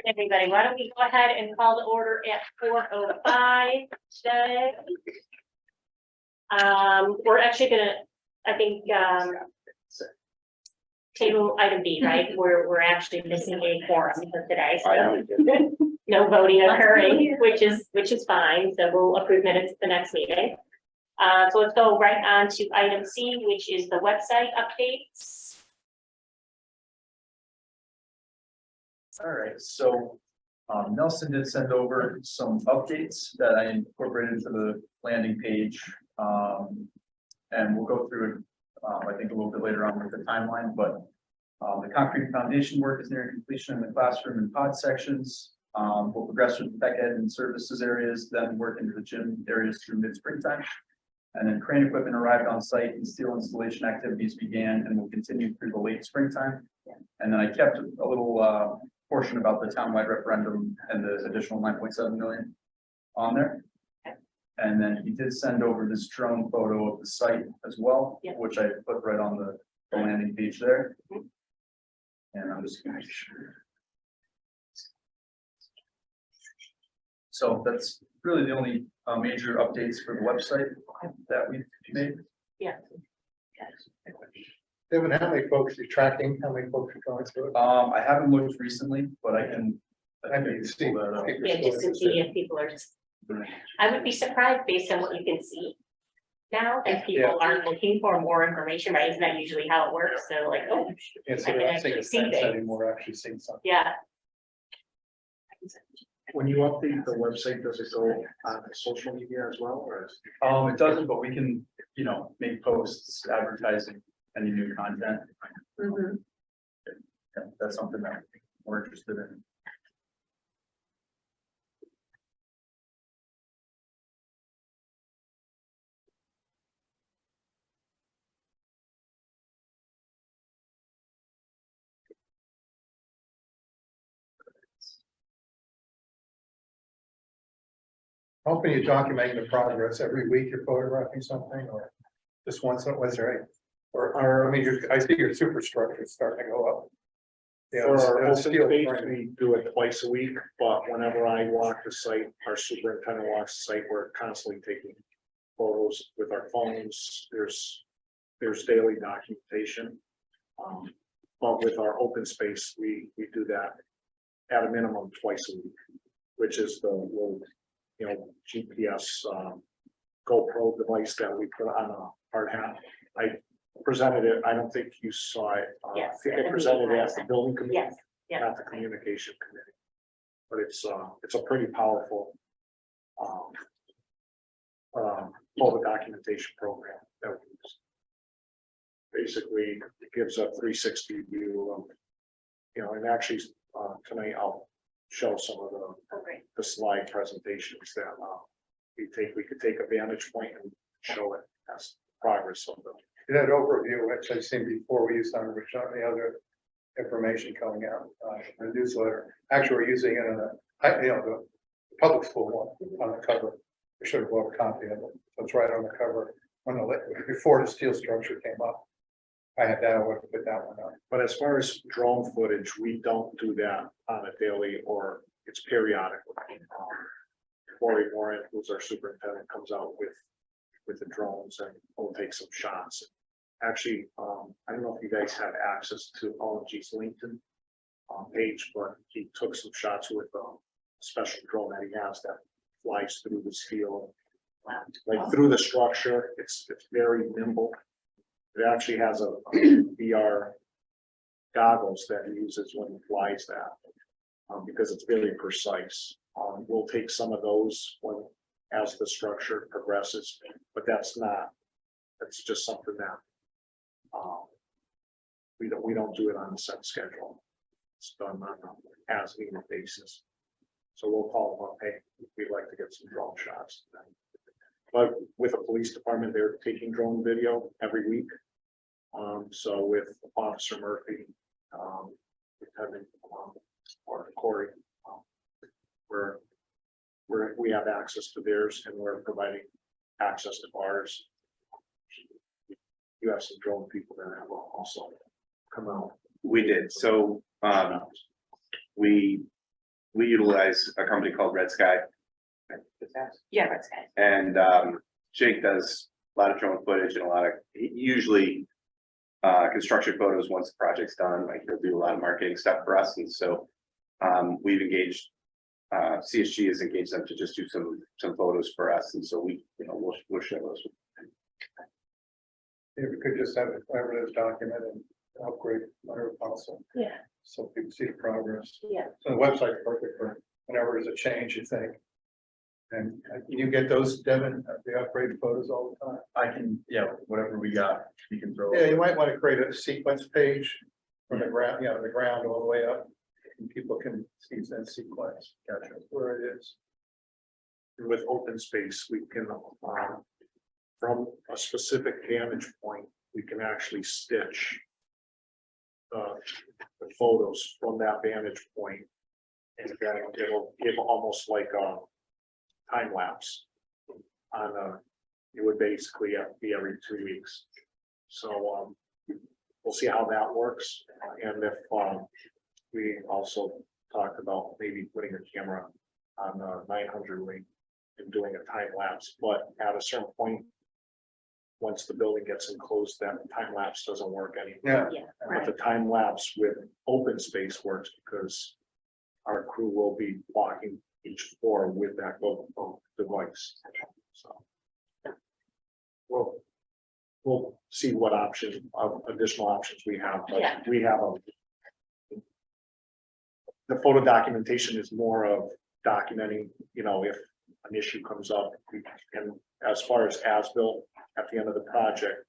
Everybody, why don't we go ahead and call the order at 4:05 today? We're actually gonna, I think, table item B, right? We're actually missing a quorum for today, so no voting occurring, which is fine. So we'll approve minutes at the next meeting. So let's go right on to item C, which is the website updates. All right, so Nelson did send over some updates that I incorporated into the landing page. And we'll go through it, I think a little bit later on with the timeline, but the concrete foundation work is nearing completion in the classroom and pod sections. We'll progress with the tech ed and services areas, then work into the gym areas through mid-springtime. And then crane equipment arrived on site and steel installation activities began and will continue through the late springtime. And then I kept a little portion about the townwide referendum and the additional 9.7 million on there. And then he did send over this drone photo of the site as well, which I put right on the landing page there. And I'm just gonna make sure. So that's really the only major updates for the website that we've made. Yeah. Devin, how many folks are you tracking? How many folks are going through it? I haven't looked recently, but I can. I mean, see, Yeah, just to see if people are. I would be surprised based on what you can see now, if people aren't looking for more information, right? Isn't that usually how it works? So like, oh, It's I can not actually saying see it's things. anymore, actually seeing something. Yeah. When you update the website, does it go on social media as well, or? It doesn't, but we can, make posts advertising any new content. Mhm. Yeah, that's something that we're interested in. How often are you documenting the progress? Every week you're photographing something or just once, was there? Or, I mean, I see your superstructure is starting to go up. Yeah, For our open steel space, frame. we do it twice a week, but whenever I walk the site, our superintendent walks the site, we're constantly taking photos with our phones. There's daily documentation. But with our open space, we do that at a minimum twice a week, which is the little, GPS GoPro device that we put on a hard hat. I presented it. I don't think you saw it. Yes, I think I presented it at the building committee. Yes, yeah. Not the communication committee. But it's a pretty powerful photo documentation program that we use. Basically, it gives a 360 view of, and actually tonight I'll show some of the slide presentations that we could take a vantage point and show it as progress of them. That overview, which I've seen before, we used on the other information coming out in the newsletter. Actually, we're using it in the public school one on the cover. We should have bought a copy of it. So it's right on the cover before the steel structure came up. I had that, I would have put that one up. But as far as drone footage, we don't do that on a daily, or it's periodic. Corey Warren, who's our superintendent, comes out with the drones and we'll take some shots. Actually, I don't know if you guys have access to OMG's LinkedIn page, but he took some shots with a special drone that he has that flies through the steel, like through the structure. It's very nimble. It actually has a VR goggles that he uses when he flies that, because it's very precise. We'll take some of those as the structure progresses, but that's just something that we don't do it on a set schedule. It's done on an as needed basis. So we'll call them up, hey, we'd like to get some drone shots. But with the police department, they're taking drone video every week. So with Officer Murphy, Lieutenant or Corey, we have access to theirs and we're providing access to ours. You have some drone people that have also come out. We did. So we we utilize a company called Red Sky. Yeah, that's good. And Jake does a lot of drone footage and a lot of, usually construction photos once the project's done, like he'll do a lot of marketing stuff for us. And so we've engaged, CSG has engaged them to just do some photos for us. And so we, we'll share those. If we could just have it, whatever it is, documented and upgrade whenever possible, Yeah, so people see the progress. yeah. So the website's perfect for whenever there's a change, you think. And you get those, Devin, the upgraded photos all the time. I can, yeah, whatever we got, you can throw. Yeah, you might want to create a sequence page from the ground, the ground all the way up. And people can see that sequence, gotcha, where it is. With open space, we can, from a specific vantage point, we can actually stitch the photos from that vantage point. And then it'll give almost like a time lapse on it would basically be every 2 weeks. So we'll see how that works. And if we also talked about maybe putting a camera on the 900 link and doing a time lapse, but at a certain point, once the building gets enclosed, that time lapse doesn't work anymore. Yeah, Yeah, But right. the time lapse with open space works because our crew will be walking each floor with that GoPro device. So we'll see what options, additional options we have. But Yeah. we have the photo documentation is more of documenting, if an issue comes up. And as far as as-built at the end of the project,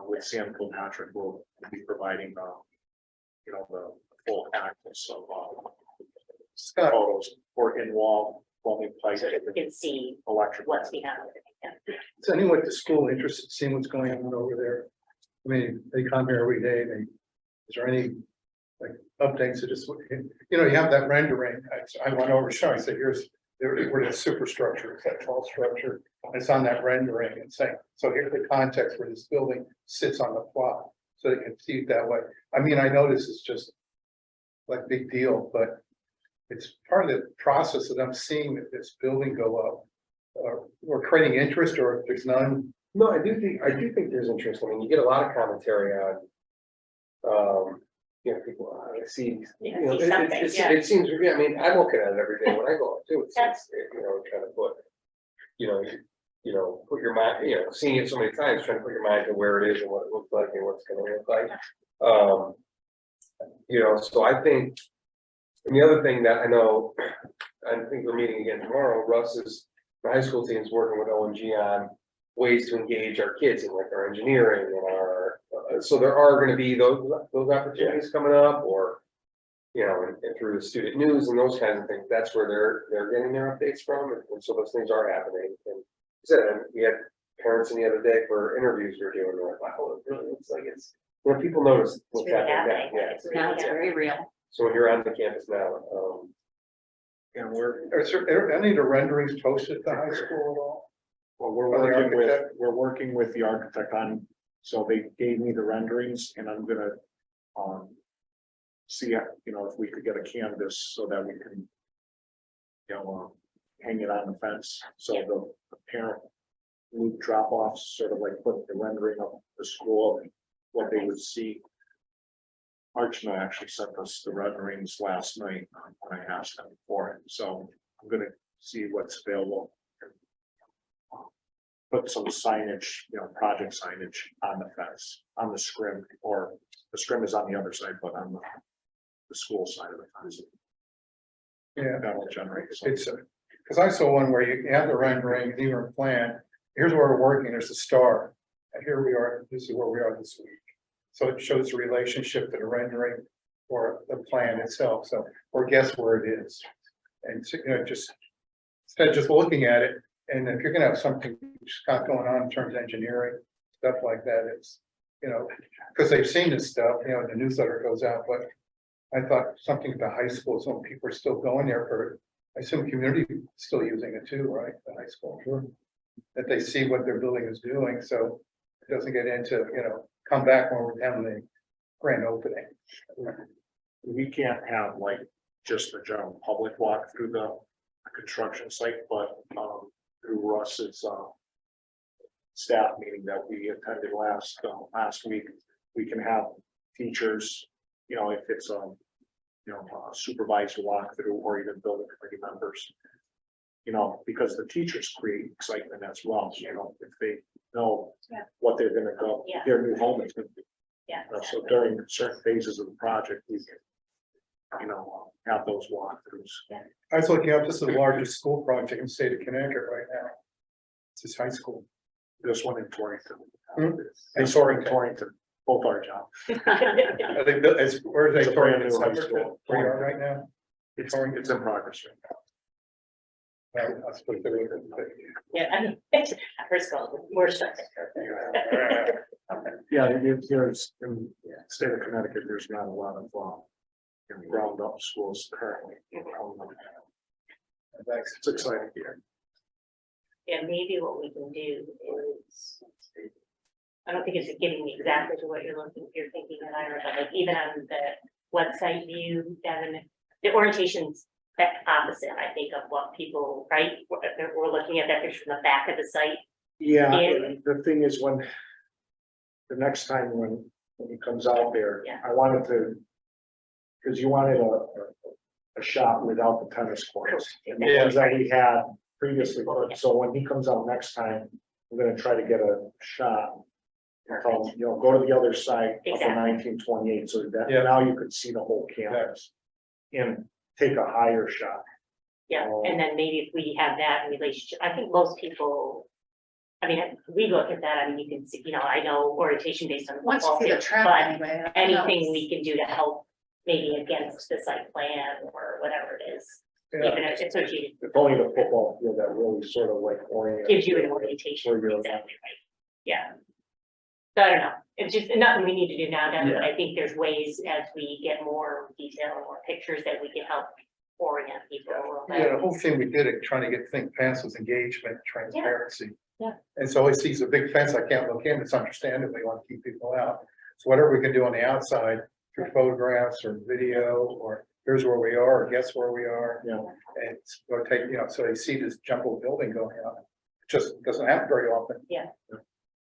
with Sam Kilpatrick, we'll be providing, the full access of Scott, photos for in-wall plumbing, pipe, So that we can see electric. what's behind it. Yeah. is anyone at the school interested in seeing what's going on over there? I mean, they come here every day, is there any, like, updates to just, you have that rendering, I went over, I said, here's, where the superstructure, is that tall structure, and it's on that rendering, and saying, so here's the context where this building sits on the plot, so they can see it that way. I mean, I know this is just like big deal, but it's part of the process of them seeing that this building go up, or creating interest, or if there's none. No, I do think there's interest. I mean, you get a lot of commentary on, people, I see, Yeah, you know, see something, yeah. it seems, I mean, I'm looking at it every day when I go up too. It's, trying to put, put your mind, seeing it so many times, trying to put your mind to where it is and what it looks like and what's gonna look like. So I think, and the other thing that I know, I think we're meeting again tomorrow, the high school team is working with ONG on ways to engage our kids in like our engineering and our, so there are going to be those opportunities coming up, or, and through the student news and those kinds of things. That's where they're getting their updates from. And so those things are happening. And we had parents in the other day for interviews we were doing. They're like, wow, it really looks like it's, people notice It's what's really happening. happening. Yeah. It's now it's very real. So when you're on the campus now, And we're, Are there any of the renderings posted at the high school at all? well, Or the we're working with the architect on, so they gave me the renderings and I'm gonna, see, if we could get a canvas so that we can, hang it on the fence. So the parent loop drop offs sort of like put the rendering of the school, and what they would see. Archana actually sent us the renderings last night when I asked them for it, so I'm gonna see what's available. Put some signage, project signage on the fence, on the scrim, or the scrim is on the other side, but on the school side of the fence. Yeah. That'll generate some. It's, because I saw one where you have the rendering, even a plan, here's where we're working, there's a star. And here we are, this is where we are this week. So it shows the relationship to the rendering or the plan itself, so, or guess where it is. And, just, instead of just looking at it, and if you're gonna have something got going on in terms of engineering, stuff like that, it's, because they've seen this stuff, the newsletter goes out, but I thought something at the high school, some people are still going there for, I assume community is still using it too, right, the high school. Sure. That they see what their building is doing, so it doesn't get into, come back when we're having the grand opening. We can't have like just the general public walk through the construction site, but, through Russ's, staff meeting that we attended last week, we can have teachers, you know, if it's, a supervised walkthrough or even building committee members. You know, because the teachers create excitement as well, you know, if they know Yeah. what they're gonna go, Yeah. their new home is gonna be. Yeah. So during certain phases of the project, we can, you know, have those walkthroughs. I was looking up, this is the largest school project in the state of Connecticut right now. It's this high school. This one in Torrington. Hmm. And Torrington, both our job. I think that it's, where are It's they a brand touring new high this school. where you are right now? It's in progress right now. I'll split the. Yeah, I mean, first of all, we're struggling. Yeah, there's, in the state of Connecticut, there's not a lot of, ground up schools currently. Thanks. It's exciting here. Yeah, maybe what we can do is, I don't think it's getting me exactly to what you're thinking, that I but like even on the website view, Devin, the orientation's the opposite, I think, of what people, right? We're looking at that picture from the back of the site. Yeah, Yeah. the thing is the next time when he comes out there, Yeah. I wanted to, because you wanted a shot without the tennis courts. And the ones that we had previously, so when he comes out next time, we're gonna try to get a shot. Perfect. You know, go to the other side of the Exactly. 1928, so that Yeah. now you could see the whole campus. And take a higher shot. Yeah, and then maybe if we have that relationship, I think most people, I mean, if we look at that, I mean, you can see, you know, I know orientation based on. Once you football see the field, track but anyway. that anything helps. we can do to help maybe against the site plan or whatever it is, Yeah. even if it's associated, It's only the football field that really sort of like orients. gives you an orientation, Where you're- exactly right, yeah. So I don't know, it's just nothing we need to do now, Devin, but Yeah. I think there's ways as we get more detail, more pictures that we can help orient people a little bit. Yeah, the whole thing we did it, trying to get things passed was engagement, transparency. Yeah. And so he sees a big fence, I can't look in, it's understandable, we want to keep people out. So whatever we can do on the outside, through photographs or video, or here's where we are, or guess where we are. Yeah. And it's gonna take, you know, so they see this jumbo building going up, it just doesn't happen very often. Yeah.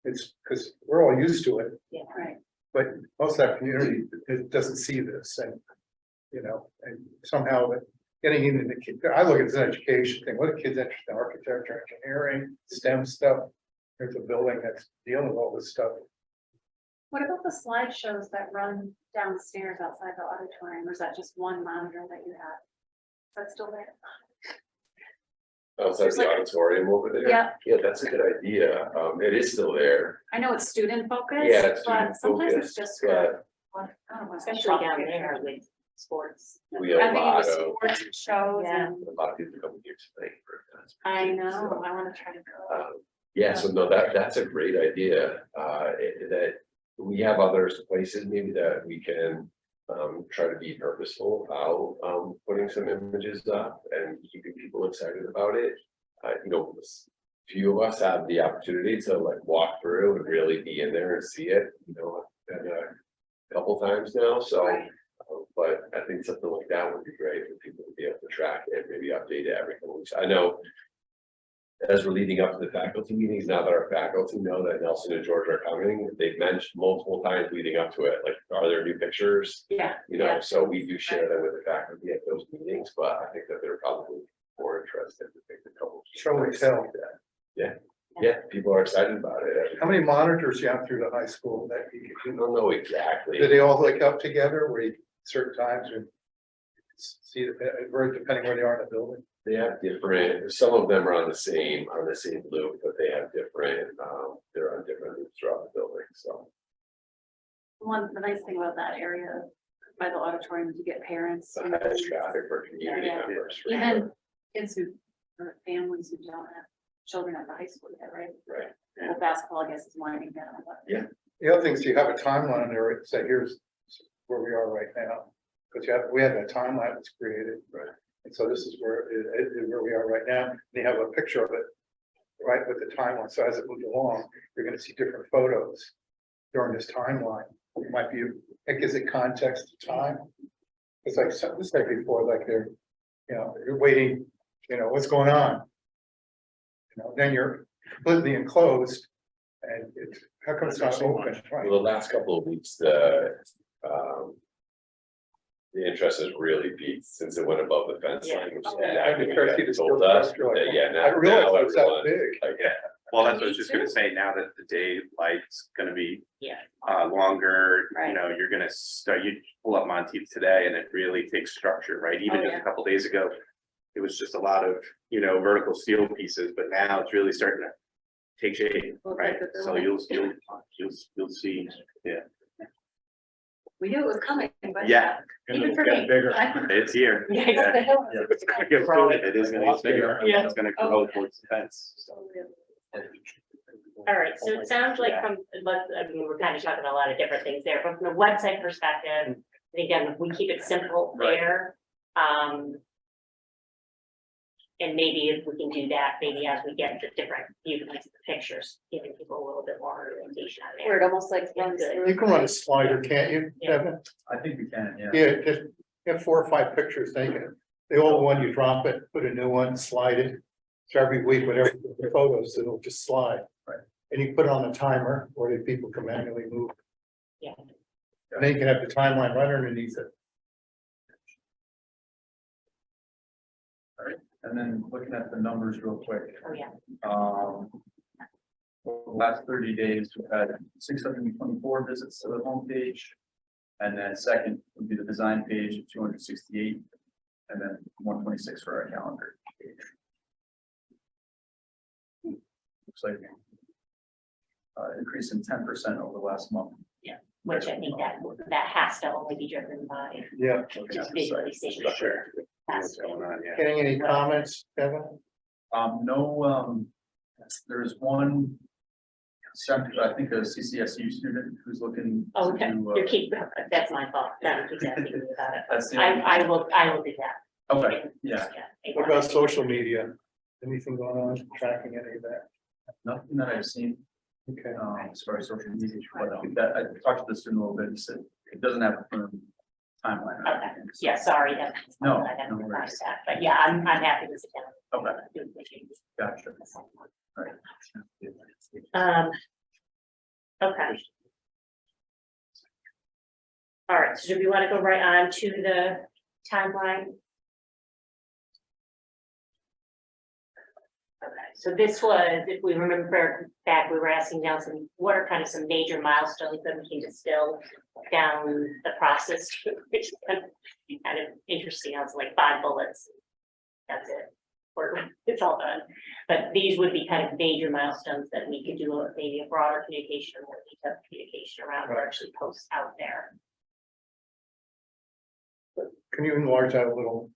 It's because we're all used to it, Right. but most of that community, it doesn't see this and, you know, and somehow that getting into the kid, I look at it as an education thing, what are kids interested in, architecture, engineering, STEM stuff? There's a building that's dealing with all this stuff. What about the slideshows that run downstairs outside the auditorium, or is that just one monitor that you have? Is that still there? Outside There's the like- auditorium over there? Yeah. Yeah, that's a good idea. It is still there. I know it's student focused. Yeah, it's But student sometimes it's focused, just. but I don't know, Especially down there with sports. we have I a think it lot was of, sports shows Yeah. and a lot of people coming here tonight for that. I know, I wanna try to go. Yeah, so no, that's a great idea, that we have other places maybe that we can. Try to be purposeful about, putting some images up and keeping people excited about it. You know, few of us have the opportunity to like walk through and really be in there and see it, you know, and a couple times now, so. Right. But I think something like that would be great for people to be able to track it, maybe update it every couple weeks. I know. As we're leading up to the faculty meetings, now that our faculty know that Nelson and George are coming, they've mentioned multiple times leading up to it, like, are there new pictures? Yeah. You know, so we do share them with the faculty at those meetings, but I think that they're probably more interested to take a couple. Show and tell. Yeah, people are excited about it. How many monitors you have through the high school that I don't know exactly. do they all hook up together where you, certain times you see, very depending where they are in the building? They have different, some of them are on the same loop, but they have different, they're on different loops throughout the building, so. The nice thing about that area by the auditorium is you get parents. you know, That's traffic for community Yeah. members. for sure. Even kids who, or families who don't have children at the high school yet, right? Right. Well, basketball, I guess, is winding down, but. Yeah. The other thing is you have a timeline there, it say here's where we are right now. Because we had that timeline that's created. Right. And so this is where where we are right now. And you have a picture of it, right, with the timeline. So as it moves along, you're gonna see different photos during this timeline. It might be, it gives it context to time. It's like, this like before, like they're, you're waiting, what's going on? Then you're completely enclosed and it's, how come it's not open? Right. Well, the last couple of weeks, the interest has really peaked since it went above the fence Yeah. line, which I'm actively interested to told still us industrial. that, yeah, I now realize it's that everyone. big. Yeah, Well, that's what I was Me just gonna too. say, now that the daylight's gonna be Yeah. longer, Right. you're gonna start, you pull up Monteith today and it really takes structure, right? Even Oh, just yeah. a couple days ago, it was just a lot of, vertical steel pieces, but now it's really starting to take shape, Look right? like the So building. you'll see, yeah, We knew it was coming, but. yeah, And Even it'll for get me. bigger. it's here. Yeah. Yeah. It's gonna get bigger. It is gonna get bigger, Yeah. it's gonna grow towards the fence. So. All right, so it sounds like I mean, we're kind of talking a lot of different things there, but from the website perspective, again, if we keep it simple Right. there. And maybe if we can do that, maybe as we get the different views of the pictures, giving people a little bit more orientation on Where there. it almost like runs Good. through. You can run a slider, can't you, Yeah. Kevin? I think we can, yeah. Yeah, just, you have 4 or 5 pictures taken. The old one, you drop it, put a new one, slide it. So every week, whatever the photos, it'll just slide. Right. And you put it on the timer, or the people can manually move. Yeah. And then you can have the timeline right underneath it. And then looking at the numbers real quick. Oh, yeah. Over the last 30 days, we've had 624 visits to the homepage. And then second would be the design page of 268. And then 126 for our calendar page. Looks like increase in 10% over the last month. Which I think that has to only be driven by Yeah. just visual decision. Sure. Has What's to. going on, yeah. Getting any comments, Kevin? No, there's one. I think a CCSU student who's looking. Oh, to okay, do, you're keep, that's my fault, that was asking me about it. That's the. I will do that. Okay, yeah, What about social media? Anything going on, tracking any of that? nothing that I've seen, Okay. as far as social media, but that, I talked to the student a little bit, he said it doesn't have a firm timeline. or Okay, anything, so- yeah, sorry, that's. No, I haven't no realized worries. that, but yeah, I'm happy with it. Okay, gotcha. Right. Okay. All right, so do we want to go right on to the timeline? Okay, so this was, if we remember back, we were asking Nelson, what are kind of some major milestones that we can distill down the process, which is kind of interesting. I was like 5 bullets. That's it. Or it's all done. But these would be kind of major milestones that we could do maybe a broader communication or more detailed communication around or actually post out there. Can you enlarge that a little?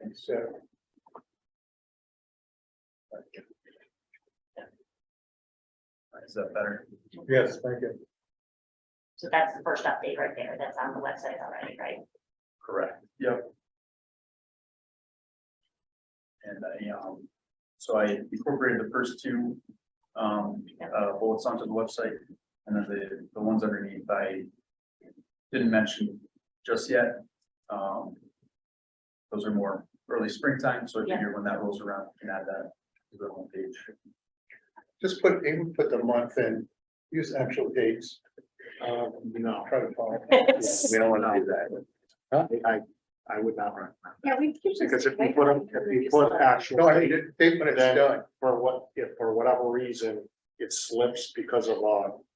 Instead? Is that better? Yes, thank you. So that's the first update right there. That's on the website already, right? Correct, yep. And so I incorporated the first 2 bullets onto the website, and then the ones underneath I didn't mention just yet. Those are more early springtime, so I Yeah. figure when that rolls around, we can add that to the homepage. Just even put the month in, use actual dates. No, Try to follow. We don't want to do that. I would not run. Yeah, we usually. Because if you put actual. No, I mean, date when it's Then done. if for whatever reason it slips because of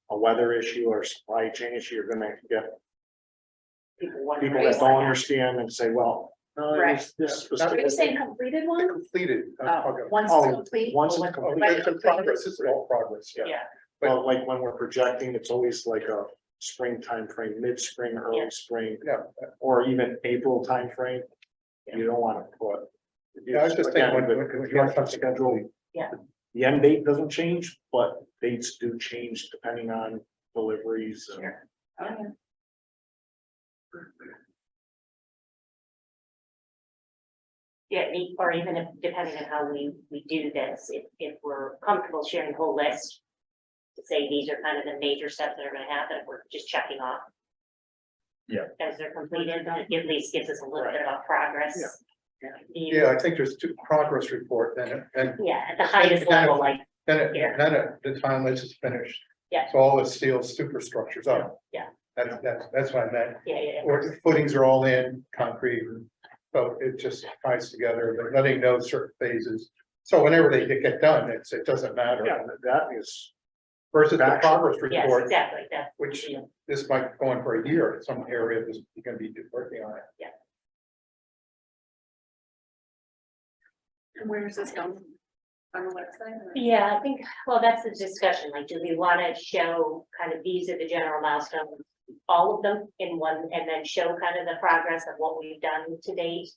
a weather issue or supply chain issue, you're gonna get People wondering. people that don't understand and say, well, no, it was this Are you saying specific. completed one? Completed. Once Oh, it's complete? once or it's when- complete. It's in progress, it's all progress, yeah. Yeah, Well, like when we're projecting, it's always like a spring timeframe, mid-spring, Yeah. early spring, Yeah, or even April timeframe. You don't want to put. Yeah, I was just thinking when- Again, when- the when- construction schedule. Yeah. The end date doesn't change, but dates do change depending on deliveries. and- Sure. Okay. Yeah, or even if, depending on how we do this, if we're comfortable sharing the whole list. To say these are kind of the major steps that are gonna happen, we're just checking off. Yeah. As they're completed, at least gives us a little bit of a progress. view. Yeah, I think there's two progress report, and Yeah, at the highest level, like, Yeah. then at the time this is finished. Yeah. So all the steel superstructures up. Yeah. That's what I meant, yeah. or the footings are all in concrete. So it just ties together, they're letting know certain phases, so whenever they get done, it doesn't matter. Yeah, that is, Versus the progress Yes, report, exactly, that's. which this might go on for a year, some area is gonna be working on it. And where is this going? On the website? or- Yeah, I think, well, that's the discussion, like, do we want to show kind of these are the general milestones, all of them in one, and then show kind of the progress of what we've done to date?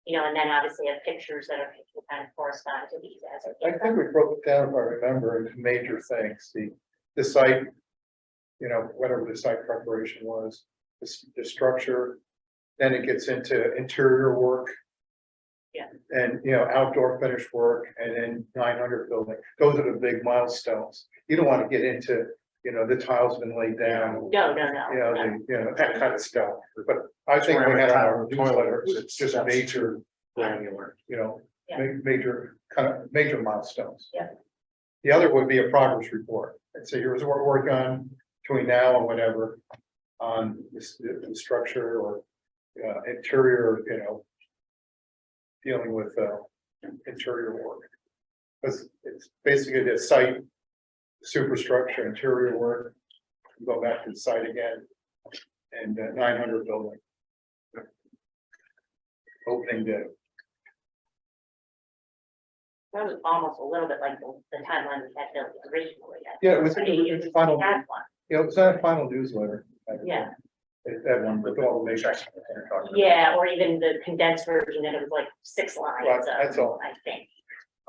You know, and then obviously have pictures that are kind of correspond to these as. we I get think them. we broke it down, if I remember, into major things, the site. You know, whatever the site preparation was, the structure, then it gets into interior work. Yeah. And, you know, outdoor finish work, and then 900 building, those are the big milestones. You don't want to get into, you know, the tiles been laid down. No, You know, that kind of stuff, but I think we had on our newsletter, It's just that's major, granular. you know, Yeah. major, kind of major milestones. Yeah. The other would be a progress report, and say, here's what we're working on between now and whatever, on the structure or interior, you know, dealing with interior work. Because it's basically the site, superstructure, interior work, go back to the site again, and 900 building. Opening day. That was almost a little bit like the timeline we had built originally. Yeah, it was final, We had one. you know, it's not a final newsletter. Yeah. That one with all the major. Yeah, or even the condensed version, and it was like 6 lines. Right, that's all. I think,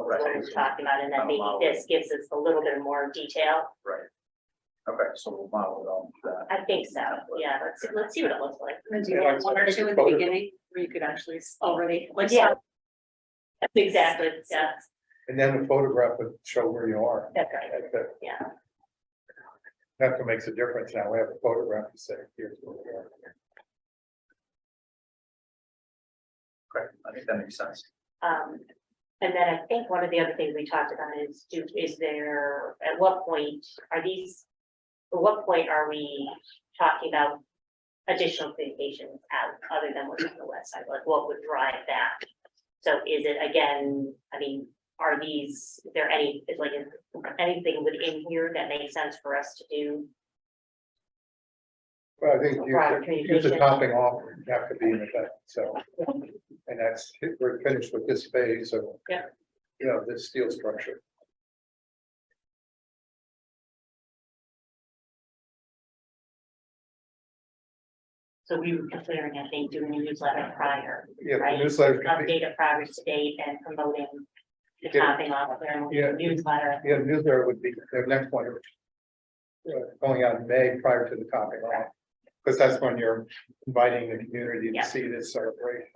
Okay. what we were talking about, and then maybe this gives us a little bit more detail. Right. Okay, so we'll model it on that. I think so, yeah, let's see what it looks like. And do you want one or two at the beginning where you could actually already like? Yeah. That's exactly, yeah, And then the photograph would show where you are. that's right, yeah. That's what makes a difference now. We have a photograph to say, here's where we are. Okay, I think that makes sense. And then I think one of the other things we talked about is there, at what point are we talking about additional communications out other than what's on the website? Like, what would drive that? So is it, again, I mean, is there anything within here that makes sense for us to do? Well, I think Broad use the communication. topping off, would have to be in effect, so. And that's, we're finished with this phase of. Yeah. You know, this steel structure. So we were considering, I think, doing a newsletter prior, Yeah, the right? newsletter could be, Update of progress to date and promoting the Yeah. topping off there, Yeah. newsletter. yeah, the newsletter would be the next one. Going out in May prior to the topping off. Because that's when you're inviting the community Yeah. to see this celebration.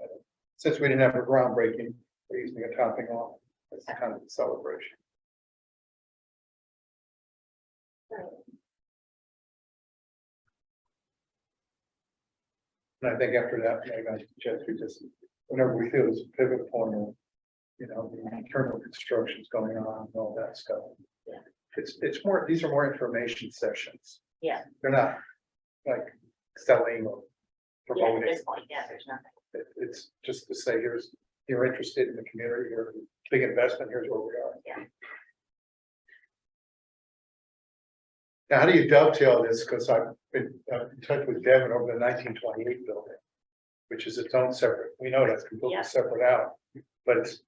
Since we didn't have a groundbreaking, we're using a topping off. It's kind of a celebration. And I think after that, you know, guys, we just, whenever we feel there's a pivot point of, you know, the internal construction's going on and all that stuff. Yeah. It's more, these are more information sessions. Yeah. They're not like selling or Yeah, at promoting. this point, yeah, there's nothing. It's just to say, here's, you're interested in the community, here's a big investment, here's where we are. Yeah. Now, how do you dovetail this? Because I've been in touch with Devin over the 1928 building, which is its own separate, we know that's completely Yeah. separate out, but it's,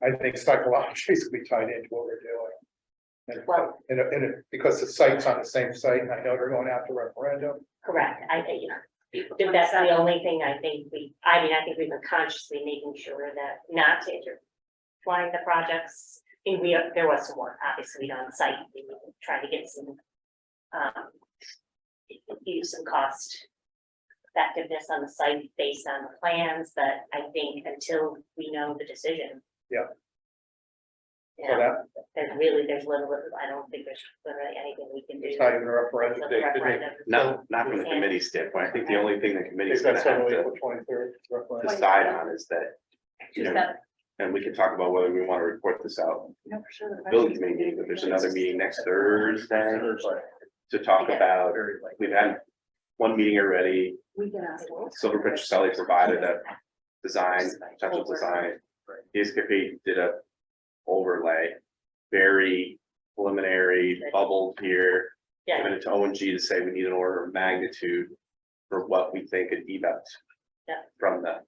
I think psychologically it's gonna be tied into what we're doing. And, Well- because the site's on the same site, and I know they're going after referendum. Correct, I think, that's the only thing I think I think we've been consciously making sure that not to intertwine the projects. And there was some work, obviously, on site, we tried to get some, use some cost effectiveness on the site based on the plans, but I think until we know the decision. Yeah. You So know, that, there's little, I don't think there's gonna really anything we can do. It's not even a referendum It's a date. did they- referendum. Not from the committee standpoint. I think the only thing the committee's They've gonna got have some to April 23rd. referendum. decide on is that, you Just know, that, and we can talk about whether we want to report this out. no, for sure. the Building questions- committee meeting, but there's another meeting next Thursday Thursday. to talk Yeah. about, Very likely. we've had one meeting already. We can ask. Silver Petroselli provided a design, potential design. Iscapade did a overlay, very preliminary, bubbled here. Yeah. Given it to O&G to say we need an order of magnitude for what we think an EVAP. Yeah. From the.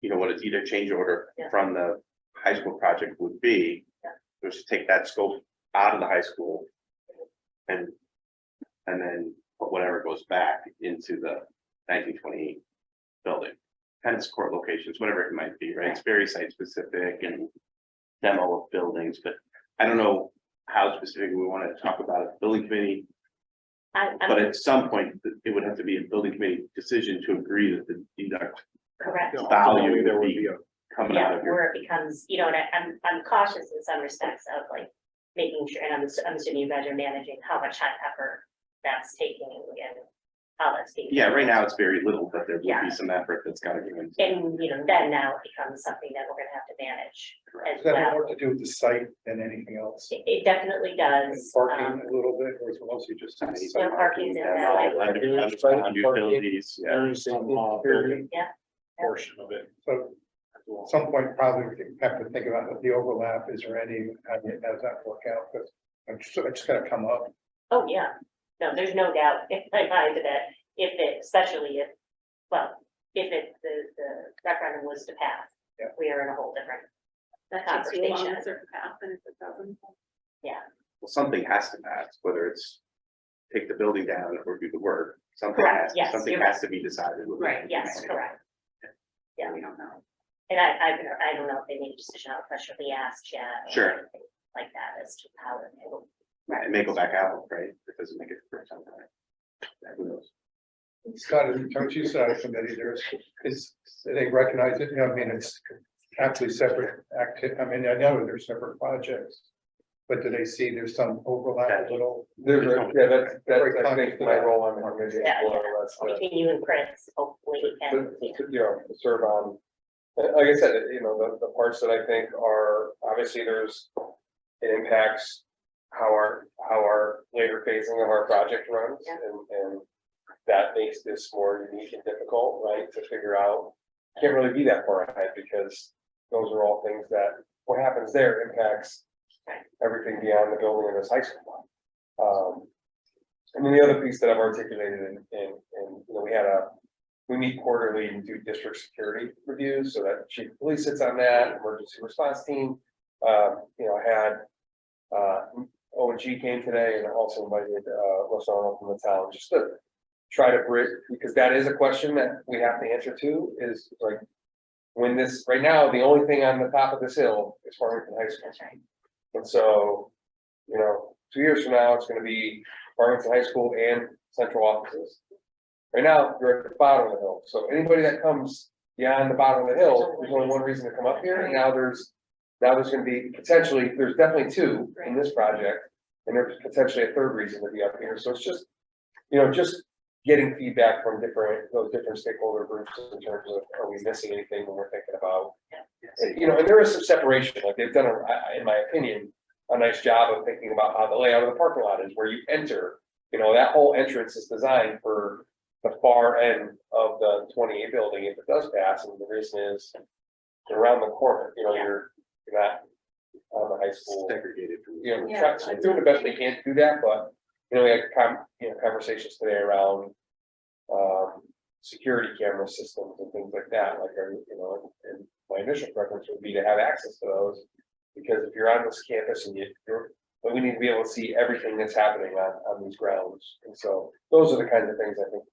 You know, what its either change order Yeah. from the high school project would be. Yeah. Was to take that scope out of the high school. And then put whatever goes back into the 1928 building. Tennis court locations, whatever it might be, right? It's very site specific and demo of buildings, but I don't know how specific we want to talk about it, building committee. But I'm at some point, it would have to be a building committee decision to agree that the deduct correct. You know, value ultimately, there would would be be a, coming out Yeah, of your. where it becomes, you know, and I'm cautious in some respects of like making sure, and I'm assuming you guys are managing how much time effort that's taking and how that's taking. Yeah, right now it's very little, but there will Yeah. be some effort that's gotta go into. And, you know, then now it becomes something that we're gonna have to manage as Does that have well. more to do with the site than anything else? It definitely And does. parking a little bit, or is it mostly just? the Tiny. site? Yeah, parking's in And that, all like- underground utilities, yeah. there is some building Yeah. portion of it. So as well. at some point, probably we have to think about the overlap. Is there any, how does that work out? Because it's gotta come up. Oh, yeah. No, there's no doubt in my mind that if it, especially if, well, if the referendum was to pass. Yeah. We are in a whole different That takes you a long conversation. answer to pass, and if it doesn't. Well, something has to pass, whether it's take the building down or do the work. Something Correct, has, yes, something you're has to be decided. Right, Yes, correct. Yeah. We don't know. And I don't know if they made a decision on pressure the asked yet. or Sure. anything like that as to how it will. It may go back out, right? It doesn't make it the first time. Yeah, who knows? Scott, don't you sit on a committee, they recognize it, I mean, it's absolutely separate I mean, I know they're separate projects. But do they see there's some overlap a little? Yeah, that's, I think, my role on the committee. Yeah, as well. That's the- Between you and Chris, hopefully we can. you know, serve on. Like I said, you know, the parts that I think are, obviously, it impacts how our later phasing of our project runs, Yeah. and that makes this more unique and difficult, right, to figure out. Can't really be that far ahead, because those are all things that, what happens there impacts everything beyond the building of this high school. And then the other piece that I've articulated in, you know, we meet quarterly and do district security reviews, so that chief of police sits on that, emergency response team. You know, I had O&G came today, and also invited Russ Arnold from the town, just to try to bridge, because that is a question that we have to answer to, is like, when this, right now, the only thing on the top of this hill is Farmington High School. That's right. And so, you know, 2 years from now, it's gonna be Farmington High School and central offices. Right now, you're at the bottom of the hill, so anybody that comes beyond the bottom of the hill, there's only one reason to come up here, and now there's gonna be potentially, there's definitely two in this project. And there's potentially a third reason to be up here, so it's just, you know, just getting feedback from those different stakeholder groups in terms of, are we missing anything when we're thinking about? You know, and there is some separation, like they've done, in my opinion, a nice job of thinking about how the layout of the parking lot is, where you enter. You know, that whole entrance is designed for the far end of the 28 building if it does pass, and the reason is around the corner, you know, you're not on the high school. Segregated. You know, Yeah. trucks are doing the best they can to do that, but, you know, we had conversations today around security camera systems and things like that, like, you know, and my initial preference would be to have access to those. Because if you're on this campus and but we need to be able to see everything that's happening on these grounds, and so those are the kinds of things I think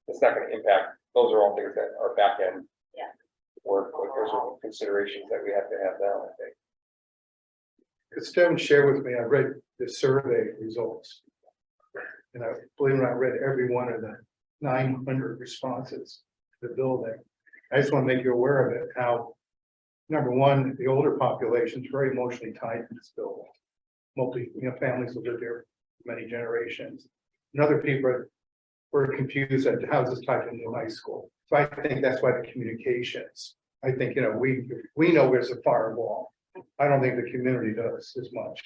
it's not gonna impact, those are all things that are back end. Yeah. Work, like those are considerations that we have to have now, I think. Could Stone share with me, I read the survey results. And I believe it or not, I read every one of the 900 responses to the building. I just want to make you aware of it, how, number one, the older population is very emotionally tied to this building. families who lived there for many generations. And other people were confused at how's this tied to new high school. So I think that's why the communications, I think, we know there's a firewall. I don't think the community does as much,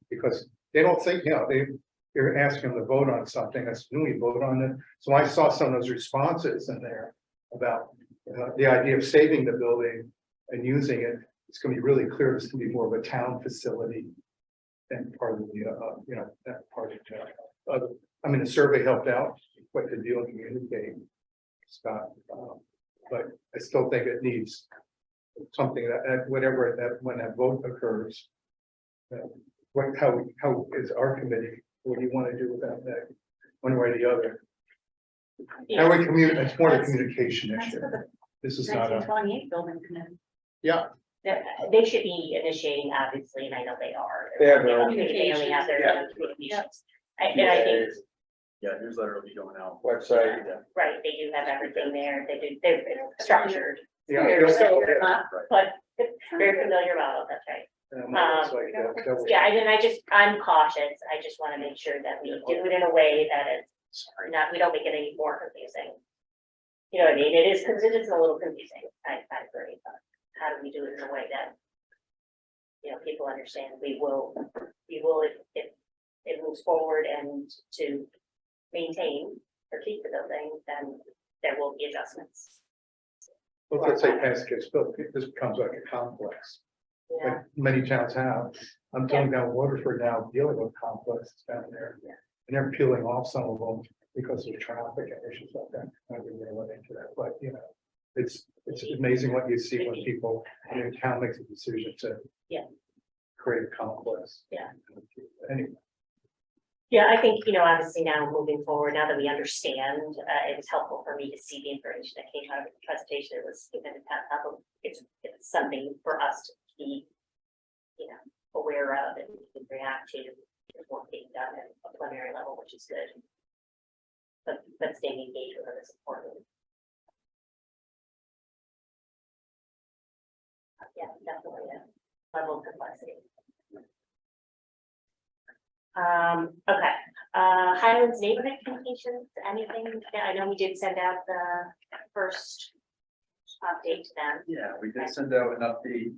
because they don't think, they're asking them to vote on something, that's new, we vote on it. So I saw some of those responses in there about the idea of saving the building and using it. It's gonna be really clear, this can be more of a town facility than part of the, that part of the, the survey helped out what to do and communicate, Scott. But I still think it needs something that, when that vote occurs, how is our committee, what do you want to do with that, one way or the other? Yeah. How we communicate, it's more a communication That's issue. for This the is not a, 1928 building committee. yeah, They should be initiating, obviously, and I know they are. They have their own They only have their Yeah. own communications. And I think, Yeah, newsletter will be going out. Website. right, they do have everything there, they're structured, yeah. Very they'll- structured, yeah, but very familiar model, that's right. it's like, Yeah, I'm cautious, I just wanna make sure that we do it in a way that it's we don't make it any more confusing. You know what I mean, it is, because it is a little confusing, I agree, but how do we do it in a way that, people understand, we will, if it moves forward and to maintain or keep the building, then there will be adjustments. Well, let's say past gets built, this becomes like a complex, Yeah, like many towns have. I'm going down Waterford now, dealing with complexes down there. Yeah. And they're peeling off some of them because of traffic and issues like that. I didn't really get into that, but it's amazing what you see when people in a town makes a decision to Yeah. create a complex. Yeah. Anyway, yeah, I think, obviously now moving forward, now that we understand, it was helpful for me to see the information that came out of the presentation. It was given to Pat, it's something for us to be, aware of and react to. There's work being done at a preliminary level, which is good. But staying engaged with it is important. Yeah, definitely a level of complexity. Okay, Highlands neighborhood communications, anything, I know we did send out the first update to them. Yeah, we did send out an update.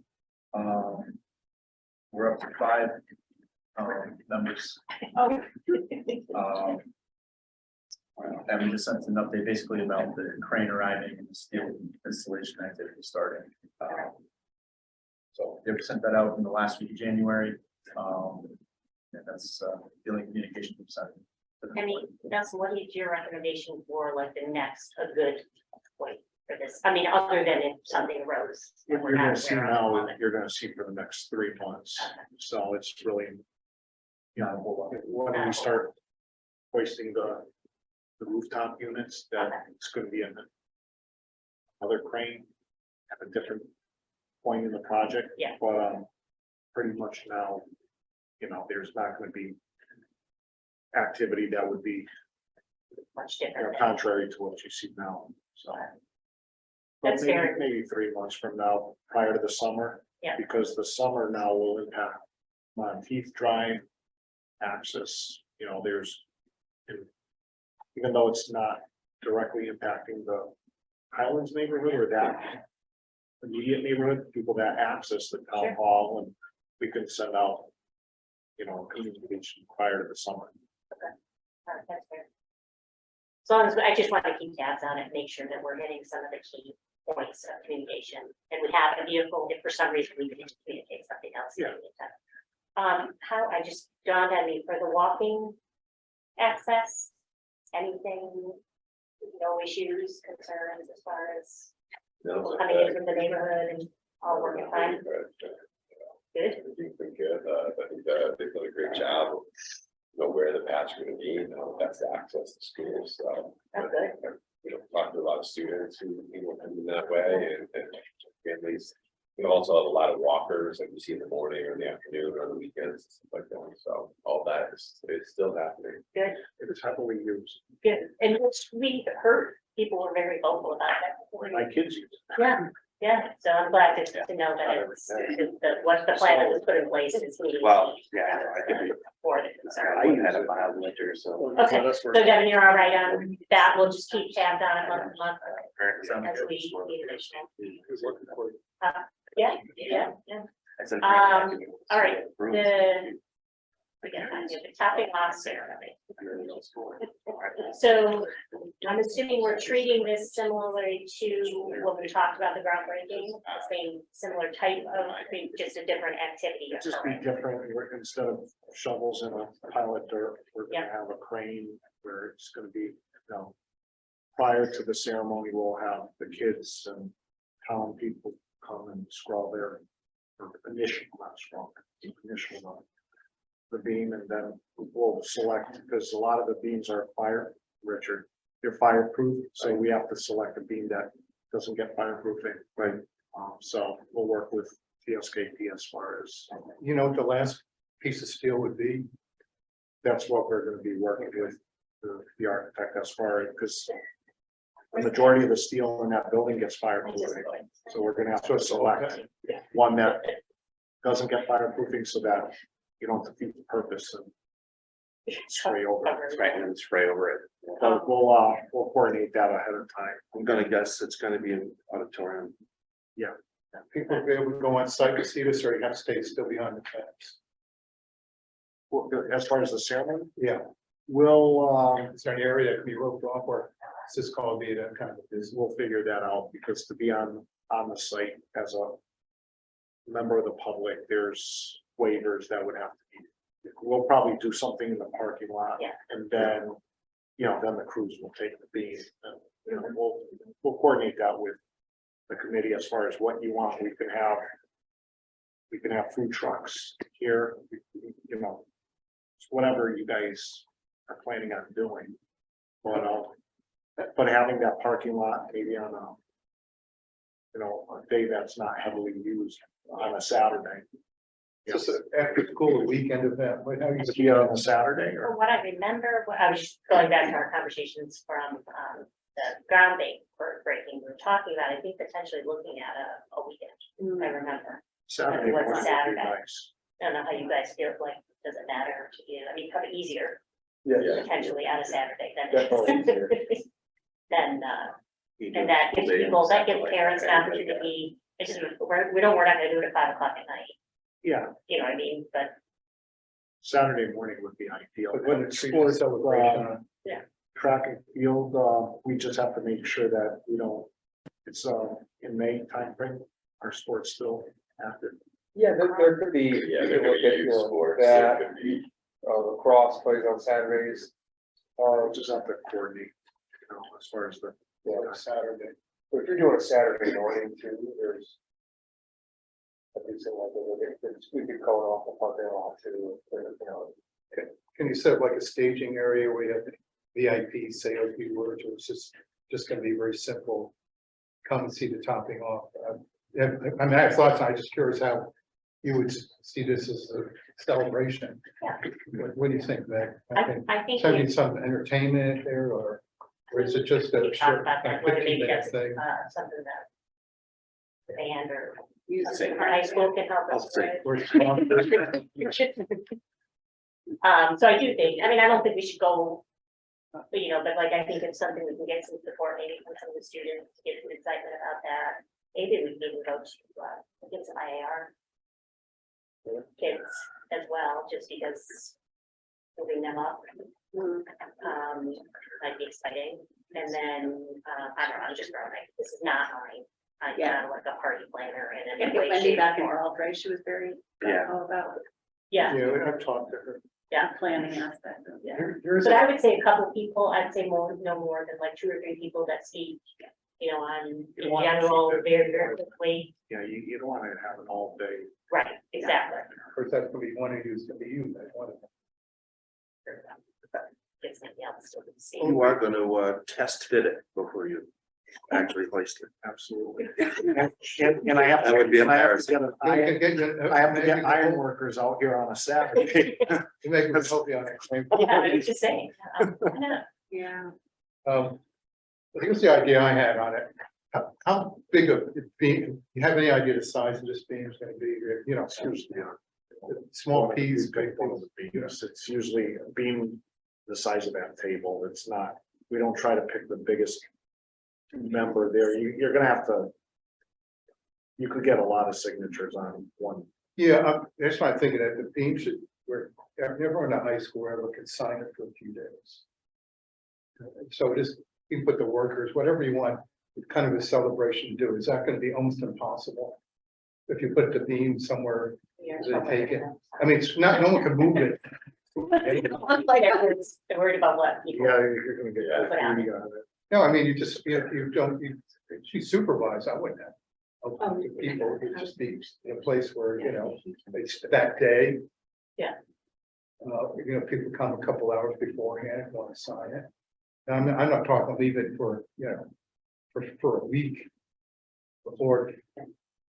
We're up to 5 members. Oh. And we just sent an update basically about the crane arriving and the steel installation activity starting. So they sent that out in the last week of January. And that's dealing communication percent. I mean, Nelson, what is your recommendation for like the next, a good point for this? I mean, other than if something arose. and we're You're not gonna see aware of at the now, moment. you're gonna see for the next 3 months, so it's really. When we start hoisting the rooftop units, that it's gonna be in another crane at a different point in the project. Yeah. But, pretty much now, there's not gonna be activity that would be Much different. contrary to what you see now, so. That's Maybe- fair. Maybe 3 months from now, prior to the summer. Yeah. Because the summer now will impact Monteith Drive access, there's. Even though it's not directly impacting the Highlands neighborhood or that immediate neighborhood, people that access the town Sure. hall, and we can send out, communication prior to the summer. That's fair. As long as, I just want to keep tabs on it, make sure that we're getting some of the key points of communication. And we have a vehicle, if for some reason we need to communicate something else. Yeah. How, I just dawned on me for the walking access, anything, no issues, concerns as far as people coming into the neighborhood and all working fine? Good. I think they're good. I think they've done a great job. Know where the paths are going to be, that's the access to schools. So, That's good. talked to a lot of students who come in that way and families. We also have a lot of walkers that we see in the morning or in the afternoon or the weekends, stuff like that. So all that is still happening. Good, It is heavily used. good. And which we heard, people were very vocal about that. My kids use it. Yeah, Yeah, so I'm glad to know that it's, what the plan that was put in place is meeting. Well, yeah, I think we, For the concern. I even had a mild winter, so. Okay, so Devin, you're all right on that, we'll just keep tabs on it month to month Apparently, as we need additional. Who's looking for it? Yeah. I sent- All right, the topping off ceremony. So I'm assuming we're treating this similarly to what we talked about the groundbreaking, same similar type of, I think, just a different activity. It'd just be different, instead of shovels in a pile of dirt, we're gonna have a crane where it's gonna be, prior to the ceremony, we'll have the kids and town people come and scrub their, or initial, not scrub, initial the beam, and then we'll select, because a lot of the beams are fire, Richard, they're fireproof, so we have to select a beam that doesn't get fireproofing, right? So we'll work with TSKP as far as, You know what the last piece of steel would be? that's what we're gonna be working with the architect as far as, because the majority of the steel in that building gets fireproofing, so we're gonna have to select one that doesn't get fireproofing so that you don't defeat the purpose and spray over it. Right, and then spray over it. But we'll coordinate that ahead of time. I'm gonna guess it's gonna be an auditorium. People will be able to go on site to see this, or you have to stay still behind the fence. Well, as far as the ceremony, Yeah, we'll, is there an area that can be roped off, or is this called be that kind of a business? we'll figure that out, because to be on the site as a member of the public, there's waivers that would have to be. We'll probably do something in the parking lot. Yeah. And then, then the crews will take the beam, and, we'll coordinate that with the committee as far as what you want. We can have food trucks here, whatever you guys are planning on doing. But having that parking lot maybe on a day that's not heavily used on a Saturday. Just an after school weekend event, what, how you Is it be on a Saturday From or? what I remember, I was just going back to our conversations from the grounding for breaking, we were talking about, I think potentially looking at a weekend, I remember. Saturday What's morning would be Saturday? nice. I don't know how you guys feel, like, does it matter to you? I mean, probably easier Yeah. potentially on a Saturday than. Definitely easier. Then, and that gives people, that gives parents an opportunity, it's just, we're not gonna do it at 5 o'clock at night, Yeah, you know what I mean, but. Saturday morning would be ideal. But when it's sports celebration on. Track and field, we just have to make sure that we don't, it's in May timeframe, our sports still active. Yeah, there could be. Yeah, you they're could gonna look at, use sports. That, There could be- lacrosse plays on Saturdays. Just have to coordinate, as far as the. Yeah, Saturday. But if you're doing a Saturday morning too, there's. I think something like that, we could call it off the parking lot too, Can you set up like a staging area where you have VIP say a few words, or it's just gonna be very simple? Come and see the topping off. I mean, I have thoughts, I'm just curious how you would see this as a celebration. Yeah. What do you think, Meg? I think So I mean, we some entertainment there, or is it just a talked short, about like that, whether 15 maybe minute that's thing? something that. The band or Same. high school can help us I'll say. with. Or it's- So I do think, I mean, I don't think we should go. But like, I think it's something we can get some support, maybe from some of the students, to get some excitement about that. Maybe we can even go to, get some IAR. Kids as well, just because. Moving them up. Might be exciting, and then, I don't know, I'm just growing, this is not mine. I'm not like a party planner in any way, Wendy shape, back or in form. World, right? She was very Yeah. all about Yeah, Yeah, I've talked to her. yeah. planning aspect of it. Here's But a- I would say a couple people, I'd say no more than like 2 or 3 people that speak, on You in want to general, keep it- very, very quickly. Yeah, you don't want to have an all day. Right, exactly. Of course, that's gonna be one of you, it's gonna be you, that's one of them. Gets me else to see. You are gonna test fit it before you actually hoist it. Absolutely. And I have to. That would be and I have to embarrassing. get I have to get iron workers out here on a Saturday. You make me help you on it. Yeah, I was just saying. I know. Yeah. Here's the idea I had on it. how big of it beam, you have any idea the size of this beam is gonna be, you know, seriously, small piece, big One of piece. the beams, it's usually a beam the size of that table, it's not, we don't try to pick the biggest member there, you're gonna have to. You could get a lot of signatures on one. Yeah, that's why I'm thinking that the beam should, where, everyone in high school ever could sign it for a few days. So just, you can put the workers, whatever you want, it's kind of a celebration to do. Is that gonna be almost impossible? If you put the beam somewhere, is it take it? I mean, it's not, no one can move it. Like everyone's worried about what people. Yeah, you're gonna get. Put out. graffiti on it. No, I mean, you don't, she supervised, I wouldn't have. People, it just be in a place where, you know, it's that day. Yeah. You know, people come a couple hours beforehand and want to sign it. And I'm not talking leave it for, you know, for a week. Before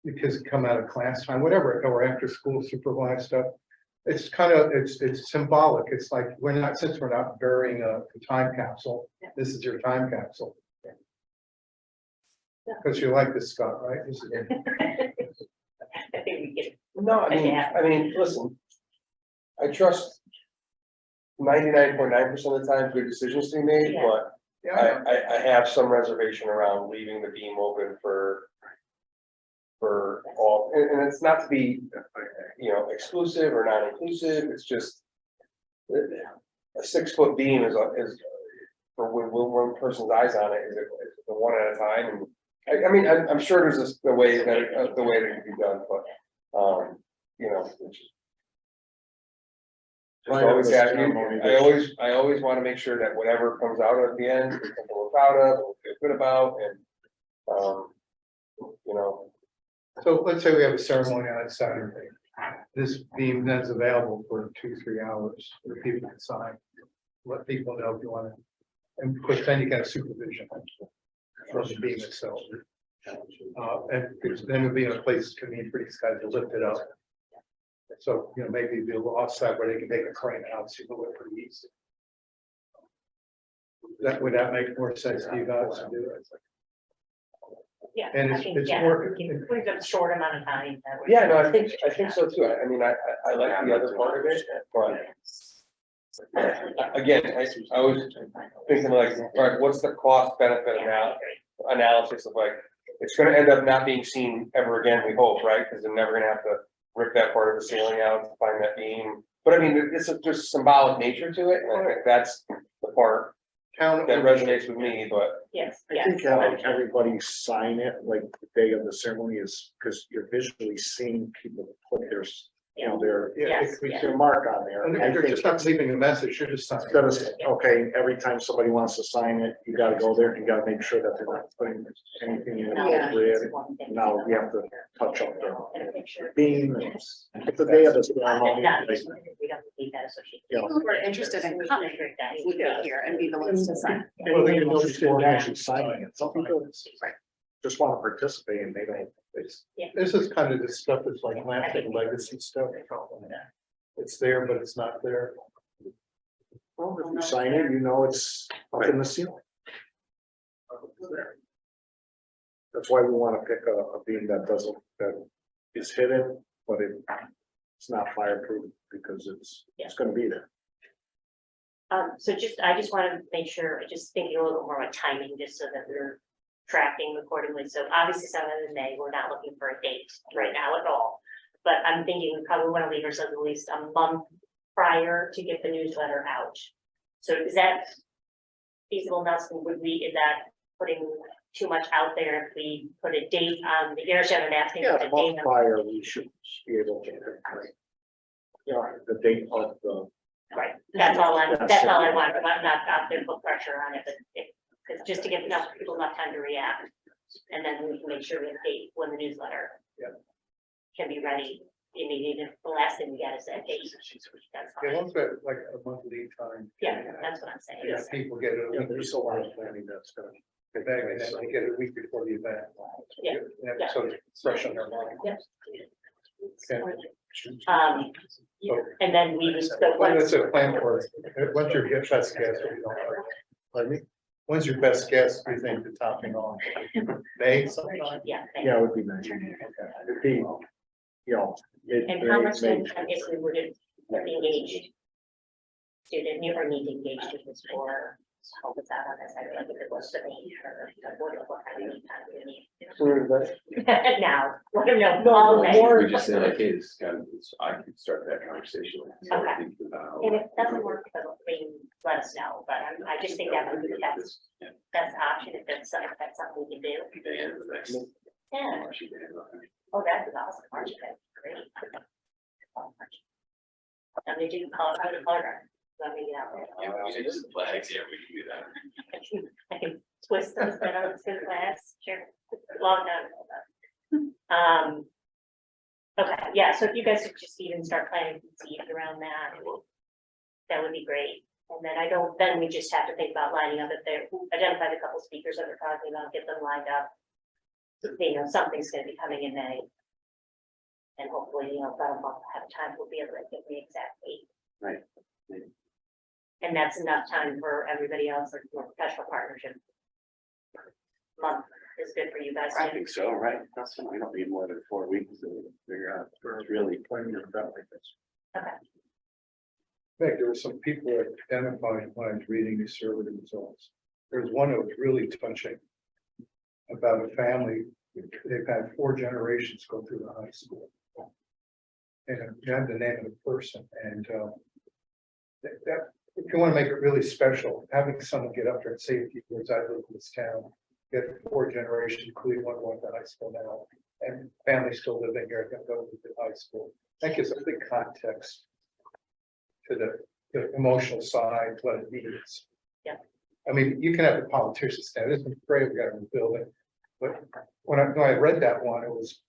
because come out of class time, whatever, or after school supervised stuff. It's kind of, it's symbolic. It's like, we're not, since we're not burying a time capsule, this is your time capsule. Because you like this, Scott, right? This is I think we get. No, I mean, listen. I trust 99.9% of the time good decisions to be made, Yeah. but Yeah, I have some reservation around leaving the beam open for all, and it's not to be, you know, exclusive or non-inclusive, it's just a 6-foot beam is for when one person's eyes on it, is a one at a time, and I mean, I'm sure there's a way that it can be done, but, you know. Just always have, I always want to make sure that whatever comes out at the end, is something we're proud of, we feel good about, and, you know. so let's say we have a ceremony on Saturday. This beam then is available for 2-3 hours for people to sign. Let people know if you want to, and of course, then you get a supervision from the beam itself. And then it'll be in a place to be pretty sky to lift it up. So, you know, maybe it'll be a little offside where they can take a crane out, so you can do it pretty easy. Would that make more sense to you guys to do it? Yeah. And I it's- think, it's yeah, work- we've got a short amount of time. that we're- Yeah, no, I think so too. I mean, I like the other part of it, but again, I was thinking like, all right, what's the cost benefit analysis of like, it's gonna end up not being seen ever again, we hope, right? Because they're never gonna have to rip that part of the ceiling out to find that beam. But I mean, there's symbolic nature to it, and I think that's the part Town that resonates with me, but. Yes, I yes. think having everybody sign it like the day of the ceremony is, because you're visually seeing people put their, you know, Yes, their mark on there. And I they're think just not leaving a message, you're just signing. instead of, okay, every time somebody wants to sign it, you gotta go there, you gotta make sure that they're not putting anything in Yeah. the grid. Now we have to touch up And a picture. the beam. It's the day of the ceremony. We don't need that associated. You know, People who are interested in coming would be here and be the ones to sign. Well, they know before actually signing it. Some people just want to participate and they don't. This is kind of the stuff that's like lasting legacy stuff. It's there, but it's not there. Well, if you sign it, you know it's up in the ceiling. That's why we want to pick a beam that is hidden, but it's not fireproof because it's gonna be there. So I just want to make sure, just thinking a little more about timing, just so that we're tracking accordingly. So obviously 7th of May, we're not looking for a date right now at all. But I'm thinking we probably want to leave ourselves at least a month prior to get the newsletter out. So is that feasible, Nelson? Is that putting too much out there if we put a date on the airship and asking Yeah, for a a date? month prior, we should be able to. You know, the date of the. Right, that's all I want, I'm not out there put pressure on it, but it's just to give people enough time to react. And then we can make sure we have a date when the newsletter. Yeah. Can be ready, even if the last thing we got is that date. That's Yeah, fine. once we have like a month lead time. Yeah, that's what I'm saying. Yeah, people get it a Yeah, week there's a lot of planning that's gonna. before the event, and then they get it a week before the event. Yeah, yeah. So it's fresh on their mind. Yep. Okay. And then we just. Well, that's a plan for it. Once you get that's gas, we don't. Pardon me? When's your best guess, do you think, the topping on? May sometime? Yeah. Yeah, it would be nice. It'd be, you know. And how much then, if we were to engage student, you or need to engage students for help us out on this, I feel like if it was to me or what kind of time we need. Now, let them know. all day. We just say like, hey, this is kind of, I could start that conversation. Okay. And if it doesn't work, then let us know, but I just think that would be the best, best option if that's something we can do. Yeah, oh, that is awesome, March, that's great. I'm gonna do color, let me get out there. Yeah, we should just flags, yeah, we can do that. I can twist those, that on the class, sure, long time. Okay, yeah, so if you guys could just even start planting some seeds around that, that would be great. And then then we just have to think about lining up if they're, identify the couple speakers that we're talking about, get them lined up. You know, something's gonna be coming in May. And hopefully, you know, that'll have time, we'll be able to get the exact date. Right. And that's enough time for everybody else, like your professional partnership. Month is good for you guys. I too. think so, right? We don't need more than 4 weeks to figure out. It's really. Plenty of that like this. Okay, In fact, there were some people that identified when I was reading the survey results. There was one that was really touching. About a family, they've had 4 generations go through the high school. And you have the name of the person, and that, if you want to make it really special, having someone get up there and say, if you I live in this town, get 4 generations, including one going to high school now, and family still living here, can go to the high school. That gives a big context to the emotional side, what it means. Yeah. I mean, you can have the politicians say, this is great, we got a new building. But when I read that one, it was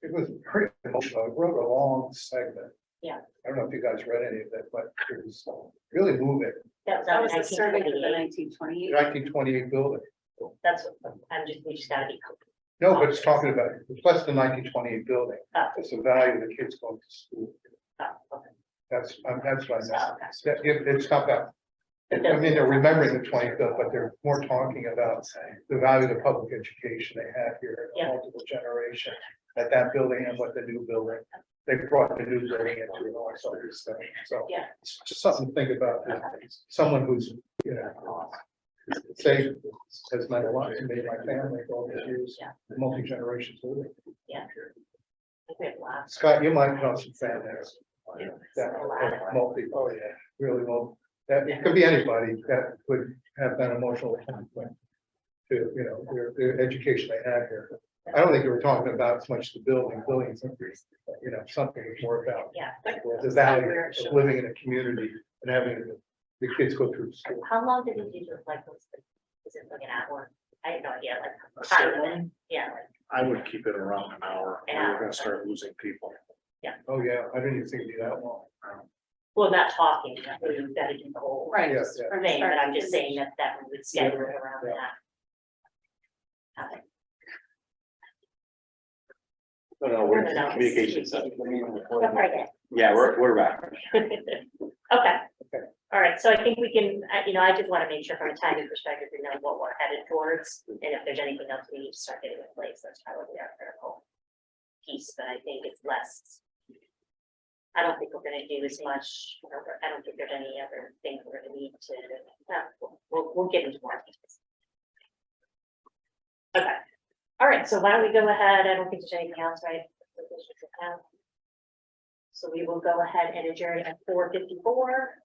very emotional. I wrote a long segment. Yeah. I don't know if you guys read any of it, but it was really moving. that was That was a survey for the 1928. 1928. 1928 building. That's what, we just gotta be. No, but it's talking about, it's less than 1928 building. Oh. It's the value of the kids going to school. Okay. That's what I Oh, meant. It's not that. I mean, they're remembering the 25th, but they're more talking about the value of the public education they have here, Yeah. multiple generations, at that building and what the new building. They brought the new building into it also, so Yeah. it's just something to think about. Someone who's, you know, say, has meant a lot to me, my family, for all these years, Yeah. multi-generations living. Yeah. I think we have lots. Scott, you might know some families. Yeah. That A lot. multi, oh yeah, really well, that it could be anybody that would have that emotional conflict. To, you know, their education they had here. I don't think they were talking about as much the buildings, you know, something more about Yeah. the value of living in a community and having the kids go through school. How long did you do like, is it like an hour? I had no idea, like. A time ceremony? limit. Yeah, like, I would keep it around an hour, or Yeah. you're gonna start losing people. Oh, yeah, I didn't even think it'd be that long. well, not talking, we've got to do the whole. Right. Yes, yeah. Thing, but I'm just saying that we would schedule it around Yeah. that. Okay. No, we're in the communication Yeah, we're back. Okay. All right, so I think we can, you know, I just want to make sure from a timing perspective, we know what we're headed towards, and if there's anything else we need to start getting in place, that's probably our critical piece, but I think it's less. I don't think we're gonna do as much, I don't think there's any other things we're gonna need to, we'll get into more. Okay, all right, so why don't we go ahead, I don't think there's anything else, right? So we will go ahead and adjourn at 4:54.